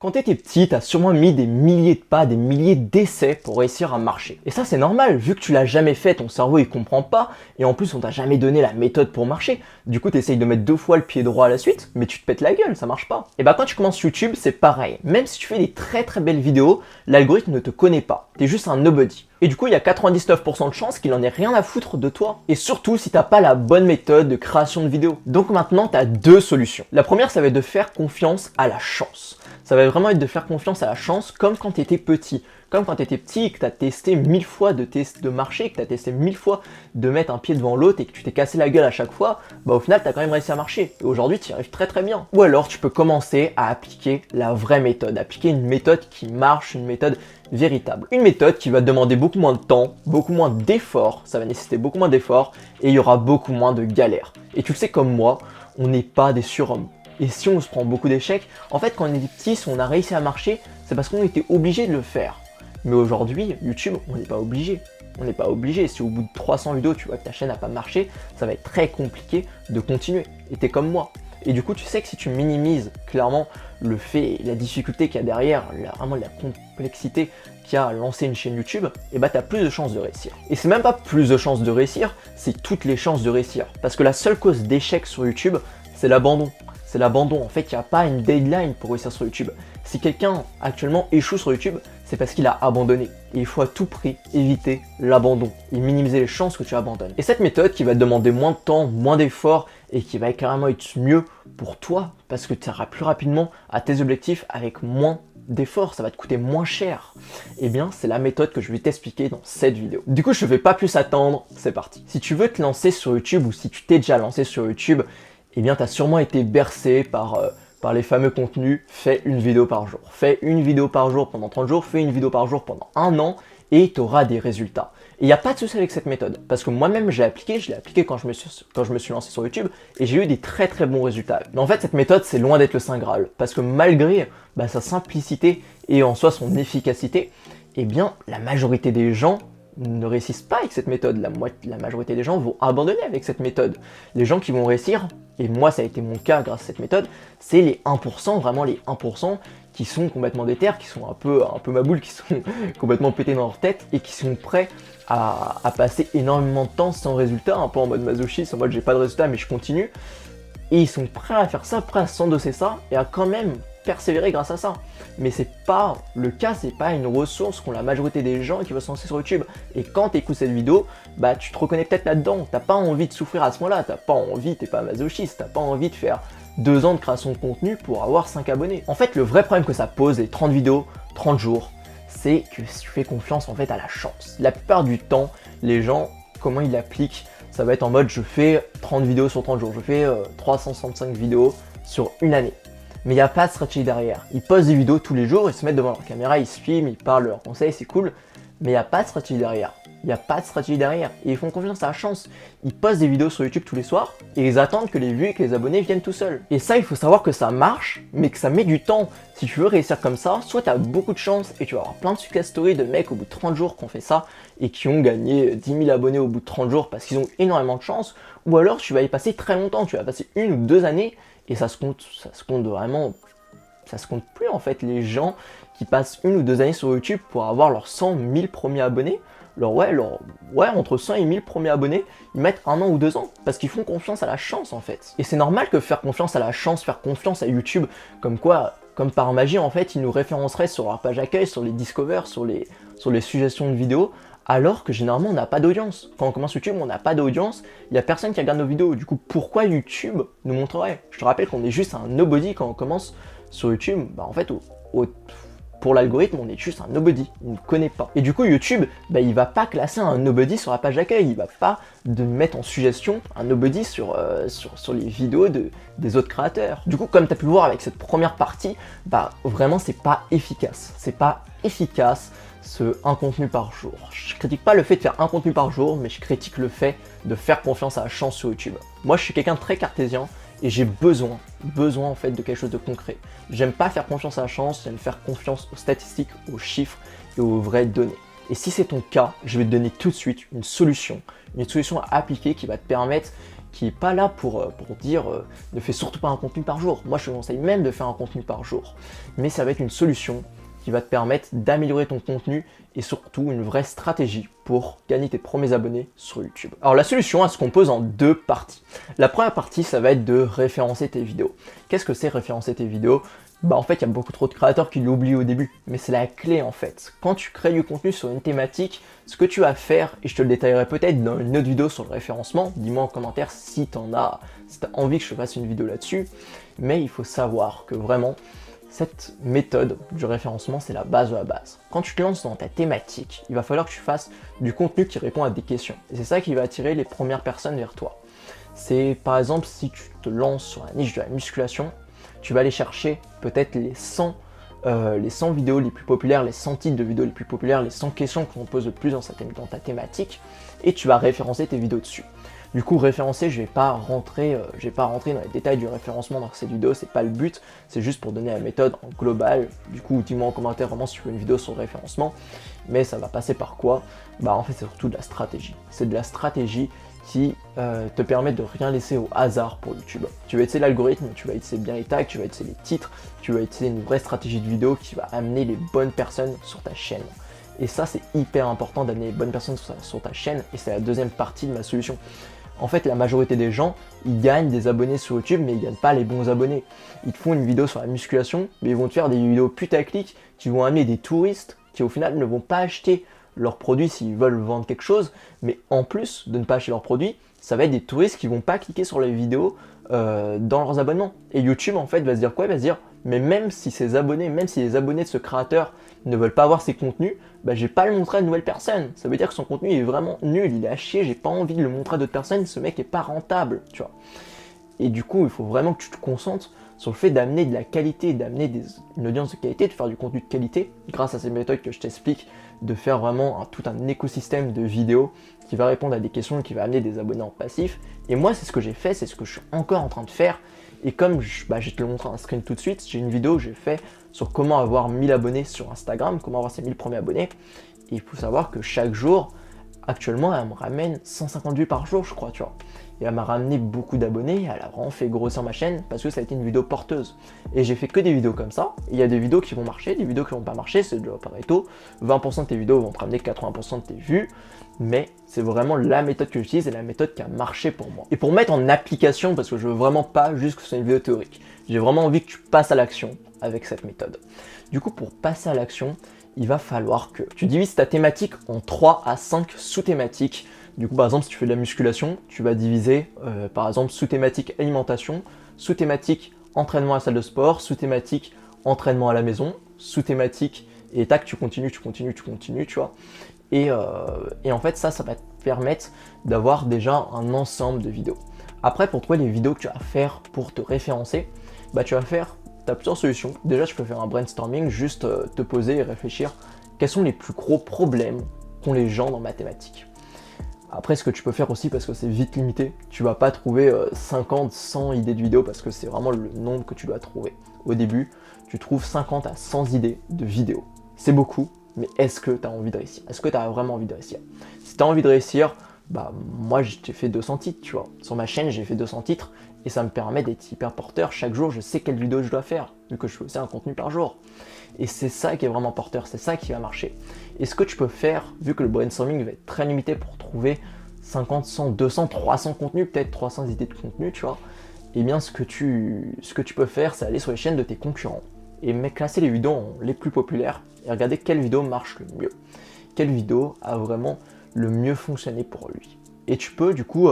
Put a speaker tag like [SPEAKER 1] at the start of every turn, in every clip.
[SPEAKER 1] Quand t'étais petit, t'as sûrement mis des milliers de pas, des milliers d'essais pour réussir à marcher. Et ça c'est normal, vu que tu l'as jamais fait, ton cerveau il comprend pas, et en plus on t'a jamais donné la méthode pour marcher. Du coup t'essayes de mettre 2 fois le pied droit à la suite, mais tu te pètes la gueule, ça marche pas. Et bah quand tu commences YouTube, c'est pareil. Même si tu fais des très belles vidéos, l'algorithme ne te connaît pas. T'es juste un nobody. Et du coup, il y a 99% de chances qu'il en ait rien à foutre de toi. Et surtout, si t'as pas la bonne méthode de création de vidéos. Donc maintenant, t'as 2 solutions. La première, ça va être de faire confiance à la chance. Ça va vraiment être de faire confiance à la chance comme quand t'étais petit. Comme quand t'étais petit et que t'as testé 1000 fois de marcher, que t'as testé 1000 fois de mettre un pied devant l'autre et que tu t'es cassé la gueule à chaque fois, bah au final t'as quand même réussi à marcher. Et aujourd'hui tu y arrives très bien. Ou alors tu peux commencer à appliquer la vraie méthode, appliquer une méthode qui marche, une méthode véritable. Une méthode qui va demander beaucoup moins de temps, beaucoup moins d'efforts, ça va nécessiter beaucoup moins d'efforts et il y aura beaucoup moins de galères. Et tu le sais comme moi, on n'est pas des surhommes. Et si on se prend beaucoup d'échecs, en fait quand on est petit, si on a réussi à marcher, c'est parce qu'on était obligé de le faire. Mais aujourd'hui, YouTube, on n'est pas obligé. On n'est pas obligé. Si au bout de 300 vidéos, tu vois que ta chaîne n'a pas marché, ça va être très compliqué de continuer. Et t'es comme moi. Et du coup, tu sais que si tu minimises clairement le fait et la difficulté qu'il y a derrière, vraiment la complexité qu'il y a à lancer une chaîne YouTube, et bah t'as plus de chances de réussir. Et c'est même pas plus de chances de réussir, c'est toutes les chances de réussir. Parce que la seule cause d'échec sur YouTube, c'est l'abandon. C'est l'abandon. En fait, il n'y a pas une deadline pour réussir sur YouTube. Si quelqu'un actuellement échoue sur YouTube, c'est parce qu'il a abandonné. Et il faut à tout prix éviter l'abandon et minimiser les chances que tu abandonnes. Et cette méthode qui va te demander moins de temps, moins d'efforts et qui va carrément être mieux pour toi parce que tu iras plus rapidement à tes objectifs avec moins d'efforts, ça va te coûter moins cher. Eh bien, c'est la méthode que je vais t'expliquer dans cette vidéo. Du coup, je ne vais pas plus attendre, c'est parti. Si tu veux te lancer sur YouTube ou si tu t'es déjà lancé sur YouTube, eh bien, tu as sûrement été bercé par les fameux contenus « fais une vidéo par jour ». Fais une vidéo par jour pendant 30 jours, fais une vidéo par jour pendant 1 an et tu auras des résultats. Et il n'y a pas de souci avec cette méthode parce que moi-même, je l'ai appliqué quand je me suis lancé sur YouTube et j'ai eu des très bons résultats. Mais en fait, cette méthode, c'est loin d'être le Saint Graal parce que malgré sa simplicité et en soi son efficacité, eh bien, la majorité des gens ne réussissent pas avec cette méthode. La majorité des gens vont abandonner avec cette méthode. Les gens qui vont réussir, et moi ça a été mon cas grâce à cette méthode, c'est les 1%, vraiment les 1% qui sont complètement déter, qui sont un peu ma boule, qui sont complètement pétés dans leur tête et qui sont prêts à passer énormément de temps sans résultat, un peu en mode masochiste, en mode j'ai pas de résultat mais je continue. Et ils sont prêts à faire ça, prêts à s'endosser ça et à quand même persévérer grâce à ça. Mais c'est pas le cas, c'est pas une ressource qu'ont la majorité des gens qui veulent se lancer sur YouTube. Et quand tu écoutes cette vidéo, bah tu te reconnais peut-être là-dedans. T'as pas envie de souffrir à ce moment-là, t'as pas envie, t'es pas masochiste, t'as pas envie de faire 2 ans de création de contenu pour avoir 5 abonnés. En fait, le vrai problème que ça pose, les 30 vidéos, 30 jours, c'est que tu fais confiance en fait à la chance. La plupart du temps, les gens, comment ils l'appliquent, ça va être en mode je fais 30 vidéos sur 30 jours, je fais 365 vidéos sur une année. Mais il n'y a pas de stratégie derrière. Ils postent des vidéos tous les jours, ils se mettent devant leur caméra, ils se filment, ils parlent leurs conseils, c'est cool. Mais il n'y a pas de stratégie derrière. Il n'y a pas de stratégie derrière. Et ils font confiance à la chance. Ils postent des vidéos sur YouTube tous les soirs et ils attendent que les vues et que les abonnés viennent tout seuls. Et ça, il faut savoir que ça marche, mais que ça met du temps. Si tu veux réussir comme ça, soit tu as beaucoup de chance et tu vas avoir plein de success stories de mecs au bout de 30 jours qui ont fait ça et qui ont gagné 10 000 abonnés au bout de 30 jours parce qu'ils ont énormément de chance. Ou alors tu vas y passer très longtemps, tu vas passer 1 ou 2 années et ça se compte vraiment. Ça se compte plus en fait, les gens qui passent 1 ou 2 années sur YouTube pour avoir leurs 100 000 premiers abonnés, entre 100 et 1000 premiers abonnés, ils mettent 1 an ou 2 ans, parce qu'ils font confiance à la chance en fait. Et c'est normal que faire confiance à la chance, faire confiance à YouTube, comme par magie en fait, ils nous référenceraient sur leur page accueil, sur les discovers, sur les suggestions de vidéos, alors que généralement on n'a pas d'audience. Quand on commence YouTube, on n'a pas d'audience, il n'y a personne qui regarde nos vidéos. Du coup, pourquoi YouTube nous montrerait? Je te rappelle qu'on est juste un nobody quand on commence sur YouTube. En fait, pour l'algorithme, on est juste un nobody, il ne connaît pas. Et du coup, YouTube, il va pas classer un nobody sur la page d'accueil, il va pas mettre en suggestion un nobody sur les vidéos des autres créateurs. Du coup, comme tu as pu le voir avec cette première partie, vraiment c'est pas efficace. C'est pas efficace un contenu par jour. Je critique pas le fait de faire un contenu par jour, mais je critique le fait de faire confiance à la chance sur YouTube. Moi, je suis quelqu'un de très cartésien et j'ai besoin en fait de quelque chose de concret. J'aime pas faire confiance à la chance, j'aime faire confiance aux statistiques, aux chiffres et aux vraies données. Et si c'est ton cas, je vais te donner tout de suite une solution à appliquer qui va te permettre qui est pas là pour dire ne fais surtout pas un contenu par jour. Moi je te conseille même de faire un contenu par jour. Mais ça va être une solution qui va te permettre d'améliorer ton contenu et surtout une vraie stratégie pour gagner tes premiers abonnés sur YouTube. Alors la solution, elle se compose en 2 parties. La première partie, ça va être de référencer tes vidéos. Qu'est-ce que c'est référencer tes vidéos? Bah en fait, il y a beaucoup trop de créateurs qui l'oublient au début, mais c'est la clé en fait. Quand tu crées du contenu sur une thématique, ce que tu vas faire, et je te le détaillerai peut-être dans une autre vidéo sur le référencement, dis-moi en commentaire si tu as envie que je te fasse une vidéo là-dessus, mais il faut savoir que vraiment, cette méthode du référencement, c'est la base de la base. Quand tu te lances dans ta thématique, il va falloir que tu fasses du contenu qui répond à des questions. Et c'est ça qui va attirer les premières personnes vers toi. C'est par exemple, si tu te lances sur la niche de la musculation, tu vas aller chercher peut-être les 100 vidéos les plus populaires, les 100 titres de vidéos les plus populaires, les 100 questions qu'on pose le plus dans ta thématique, et tu vas référencer tes vidéos dessus. Du coup, référencer, je vais pas rentrer dans les détails du référencement dans cette vidéo, c'est pas le but, c'est juste pour donner la méthode en global. Du coup, dis-moi en commentaire vraiment si tu veux une vidéo sur le référencement, mais ça va passer par quoi? Bah en fait, c'est surtout de la stratégie. C'est de la stratégie qui te permet de rien laisser au hasard pour YouTube. Tu vas utiliser l'algorithme, tu vas utiliser bien les tags, tu vas utiliser les titres, tu vas utiliser une vraie stratégie de vidéo qui va amener les bonnes personnes sur ta chaîne. Et ça, c'est hyper important d'amener les bonnes personnes sur ta chaîne, et c'est la deuxième partie de ma solution. En fait, la majorité des gens, ils gagnent des abonnés sur YouTube, mais ils gagnent pas les bons abonnés. Ils te font une vidéo sur la musculation, mais ils vont te faire des vidéos putaclic qui vont amener des touristes qui au final ne vont pas acheter leurs produits s'ils veulent vendre quelque chose, mais en plus de ne pas acheter leurs produits, ça va être des touristes qui vont pas cliquer sur les vidéos dans leurs abonnements. Et YouTube en fait va se dire quoi? Il va se dire, mais même si les abonnés de ce créateur ne veulent pas voir ses contenus, bah, je vais pas le montrer à de nouvelles personnes. Ça veut dire que son contenu est vraiment nul, il est à chier, j'ai pas envie de le montrer à d'autres personnes, ce mec est pas rentable, tu vois. Et du coup, il faut vraiment que tu te concentres sur le fait d'amener de la qualité, d'amener une audience de qualité, de faire du contenu de qualité, grâce à ces méthodes que je t'explique, de faire vraiment tout un écosystème de vidéos qui va répondre à des questions, qui va amener des abonnés en passif. Et moi, c'est ce que j'ai fait, c'est ce que je suis encore en train de faire. Et comme je vais te le montrer en screen tout de suite, j'ai une vidéo que j'ai fait sur comment avoir 1000 abonnés sur Instagram, comment avoir ses 1000 premiers abonnés. Et il faut savoir que chaque jour, actuellement, elle me ramène 150 vues par jour, je crois, tu vois. Et elle m'a ramené beaucoup d'abonnés, elle a vraiment fait grossir ma chaîne parce que ça a été une vidéo porteuse. Et j'ai fait que des vidéos comme ça. Il y a des vidéos qui vont marcher, des vidéos qui vont pas marcher, c'est déjà Pareto. 20% de tes vidéos vont te ramener 80% de tes vues. Mais c'est vraiment la méthode que j'utilise et la méthode qui a marché pour moi. Et pour mettre en application, parce que je veux vraiment pas juste que ce soit une vidéo théorique, j'ai vraiment envie que tu passes à l'action avec cette méthode. Du coup, pour passer à l'action, il va falloir que tu divises ta thématique en 3 à 5 sous-thématiques. Du coup, par exemple, si tu fais de la musculation, tu vas diviser, par exemple, sous-thématique alimentation, sous-thématique entraînement à la salle de sport, sous-thématique entraînement à la maison, sous-thématique et tac, tu continues, tu vois. Et en fait, ça va te permettre d'avoir déjà un ensemble de vidéos. Après, pour trouver les vidéos que tu vas faire pour te référencer, bah, tu as plusieurs solutions. Déjà, tu peux faire un brainstorming, juste te poser et réfléchir quels sont les plus gros problèmes qu'ont les gens dans ma thématique. Après, ce que tu peux faire aussi, parce que c'est vite limité, tu vas pas trouver 50, 100 idées de vidéos parce que c'est vraiment le nombre que tu dois trouver. Au début, tu trouves 50 à 100 idées de vidéos. C'est beaucoup, mais est-ce que tu as envie de réussir? Est-ce que tu as vraiment envie de réussir? Si tu as envie de réussir, bah moi j'ai fait 200 titres, tu vois. Sur ma chaîne, j'ai fait 200 titres et ça me permet d'être hyper porteur. Chaque jour, je sais quelle vidéo je dois faire, vu que je fais aussi un contenu par jour. Et c'est ça qui est vraiment porteur, c'est ça qui va marcher. Et ce que tu peux faire, vu que le brainstorming va être très limité pour trouver 50, 100, 200, 300 contenus, peut-être 300 idées de contenu, tu vois, et bien ce que tu peux faire, c'est aller sur les chaînes de tes concurrents et classer les vidéos les plus populaires et regarder quelle vidéo marche le mieux. Quelle vidéo a vraiment le mieux fonctionné pour lui. Et tu peux du coup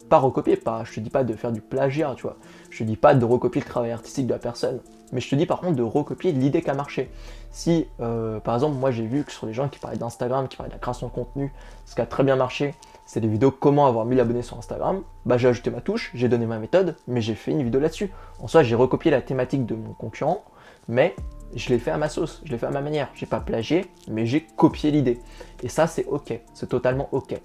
[SPEAKER 1] pas recopier, je te dis pas de faire du plagiat, tu vois. Je te dis pas de recopier le travail artistique de la personne, mais je te dis par contre de recopier l'idée qui a marché. Si par exemple moi j'ai vu que sur les gens qui parlaient d'Instagram, qui parlaient de la création de contenu, ce qui a très bien marché, c'est des vidéos comment avoir 1000 abonnés sur Instagram, bah j'ai ajouté ma touche, j'ai donné ma méthode, mais j'ai fait une vidéo là-dessus. En soi j'ai recopié la thématique de mon concurrent, mais je l'ai fait à ma sauce, je l'ai fait à ma manière. J'ai pas plagié, mais j'ai copié l'idée. Et ça, c'est ok, c'est totalement ok.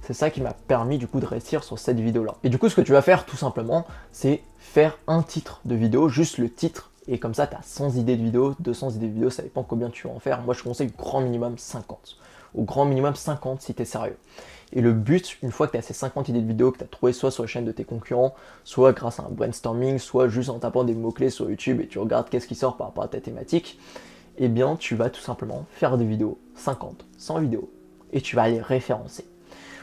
[SPEAKER 1] C'est ça qui m'a permis du coup de réussir sur cette vidéo-là. Et du coup, ce que tu vas faire tout simplement, c'est faire un titre de vidéo, juste le titre. Et comme ça, tu as 100 idées de vidéos, 200 idées de vidéos, ça dépend combien tu vas en faire. Moi, je conseille grand minimum 50. au grand minimum 50 si tu es sérieux. Et le but, une fois que tu as ces 50 idées de vidéos que tu as trouvées soit sur les chaînes de tes concurrents, soit grâce à un brainstorming, soit juste en tapant des mots-clés sur YouTube et tu regardes qu'est-ce qui sort par rapport à ta thématique, eh bien tu vas tout simplement faire des vidéos, 50, 100 vidéos, et tu vas les référencer.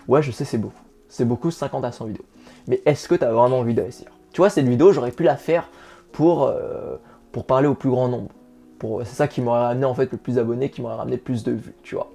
[SPEAKER 1] Ouais, je sais, c'est beaucoup 50 à 100 vidéos. Mais est-ce que tu as vraiment envie d'investir? Tu vois, cette vidéo, j'aurais pu la faire pour parler au plus grand nombre. C'est ça qui m'aurait ramené en fait le plus d'abonnés, qui m'aurait ramené plus de vues, tu vois.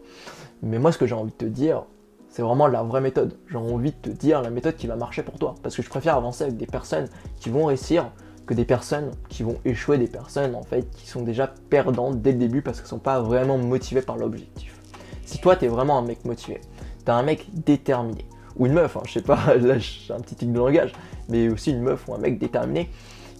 [SPEAKER 1] Mais moi, ce que j'ai envie de te dire, c'est vraiment la vraie méthode. J'ai envie de te dire la méthode qui va marcher pour toi. Parce que je préfère avancer avec des personnes qui vont réussir que des personnes qui vont échouer, des personnes en fait qui sont déjà perdantes dès le début parce qu'elles ne sont pas vraiment motivées par l'objectif. Si toi, tu es vraiment un mec motivé, tu as un mec déterminé, ou une meuf, hein, je sais pas, là j'ai un petit tic de langage, mais aussi une meuf ou un mec déterminé,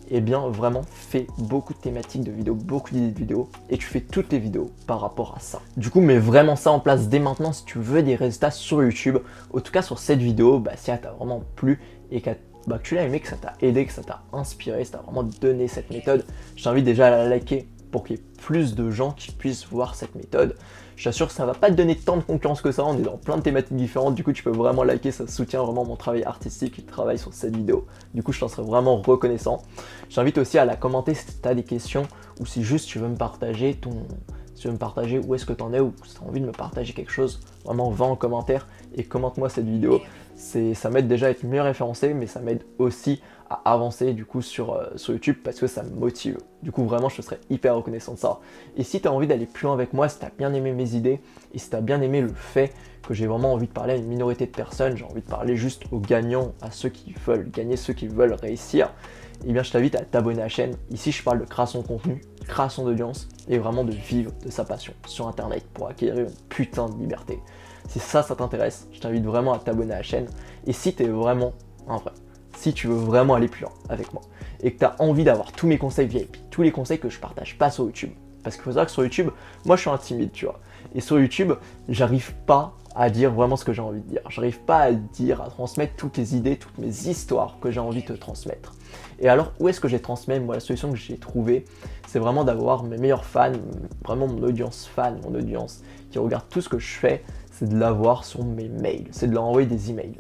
[SPEAKER 1] eh bien vraiment fais beaucoup de thématiques de vidéos, beaucoup d'idées de vidéos et tu fais toutes tes vidéos par rapport à ça. Du coup, mets vraiment ça en place dès maintenant si tu veux des résultats sur YouTube. En tout cas sur cette vidéo, si elle t'a vraiment plu et que tu l'as aimé, que ça t'a aidé, que ça t'a inspiré, ça t'a vraiment donné cette méthode, je t'invite déjà à la liker pour qu'il y ait plus de gens qui puissent voir cette méthode. Je t'assure que ça va pas te donner tant de concurrence que ça, on est dans plein de thématiques différentes, du coup tu peux vraiment liker, ça soutient vraiment mon travail artistique et le travail sur cette vidéo. Du coup je t'en serais vraiment reconnaissant. Je t'invite aussi à la commenter si tu as des questions ou si juste tu veux me partager où est-ce que tu en es ou si tu as envie de me partager quelque chose, vraiment va en commentaire et commente-moi cette vidéo. Ça m'aide déjà à être mieux référencé, mais ça m'aide aussi à avancer du coup sur YouTube parce que ça me motive. Du coup vraiment je te serais hyper reconnaissant de ça. Et si tu as envie d'aller plus loin avec moi, si tu as bien aimé mes idées et si tu as bien aimé le fait que j'ai vraiment envie de parler à une minorité de personnes, j'ai envie de parler juste aux gagnants, à ceux qui veulent gagner, ceux qui veulent réussir, eh bien je t'invite à t'abonner à la chaîne. Ici je parle de création de contenu, création d'audience et vraiment de vivre de sa passion sur internet pour acquérir une putain de liberté. Si ça t'intéresse, je t'invite vraiment à t'abonner à la chaîne. Et si tu es vraiment un vrai, si tu veux vraiment aller plus loin avec moi et que tu as envie d'avoir tous mes conseils VIP, tous les conseils que je partage pas sur YouTube, parce qu'il faut savoir que sur YouTube, moi je suis un timide, tu vois, et sur YouTube, j'arrive pas à dire vraiment ce que j'ai envie de dire, j'arrive pas à dire, à transmettre toutes les idées, toutes mes histoires que j'ai envie de te transmettre. Et alors, où est-ce que j'ai transmis? Moi, la solution que j'ai trouvée, c'est vraiment d'avoir mes meilleurs fans, vraiment mon audience fan, mon audience qui regarde tout ce que je fais, c'est de l'avoir sur mes mails, c'est de leur envoyer des emails.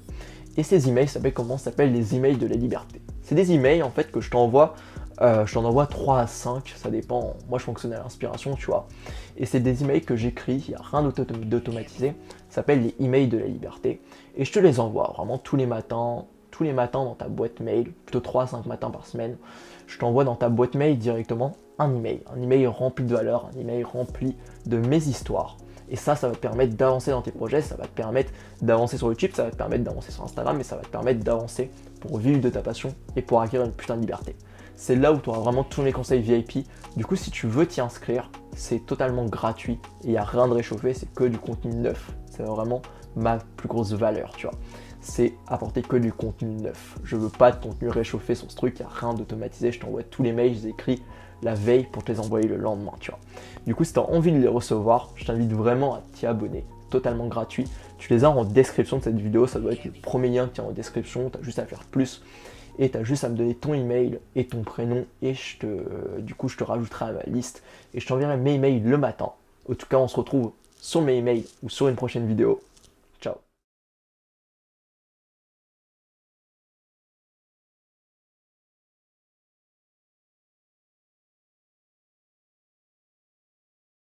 [SPEAKER 1] Et ces emails s'appellent comment? Ça s'appelle les emails de la liberté. C'est des emails en fait que je t'envoie, je t'en envoie 3 à 5, ça dépend, moi je fonctionne à l'inspiration, tu vois. Et c'est des emails que j'écris, il n'y a rien d'automatisé, ça s'appelle les emails de la liberté. Et je te les envoie vraiment tous les matins dans ta boîte mail, plutôt 3 à 5 matins par semaine. Je t'envoie dans ta boîte mail directement un email rempli de valeur, un email rempli de mes histoires. Et ça va te permettre d'avancer dans tes projets, ça va te permettre d'avancer sur YouTube, ça va te permettre d'avancer sur Instagram, et ça va te permettre d'avancer pour vivre de ta passion et pour acquérir une putain de liberté. C'est là où tu auras vraiment tous mes conseils VIP. Du coup, si tu veux t'y inscrire, c'est totalement gratuit et il n'y a rien de réchauffé, c'est que du contenu neuf. C'est vraiment ma plus grosse valeur, tu vois. C'est apporter que du contenu neuf. Je veux pas de contenu réchauffé sur ce truc, il n'y a rien d'automatisé. Je t'envoie tous les mails, je les écris la veille pour te les envoyer le lendemain, tu vois. Du coup, si tu as envie de les recevoir, je t'invite vraiment à t'y abonner, totalement gratuit. Tu les as en description de cette vidéo, ça doit être le premier lien qui est en description, tu as juste à faire plus et tu as juste à me donner ton email et ton prénom et du coup je te rajouterai à ma liste et je t'enverrai mes emails le matin. En tout cas, on se retrouve sur mes emails ou sur une prochaine vidéo.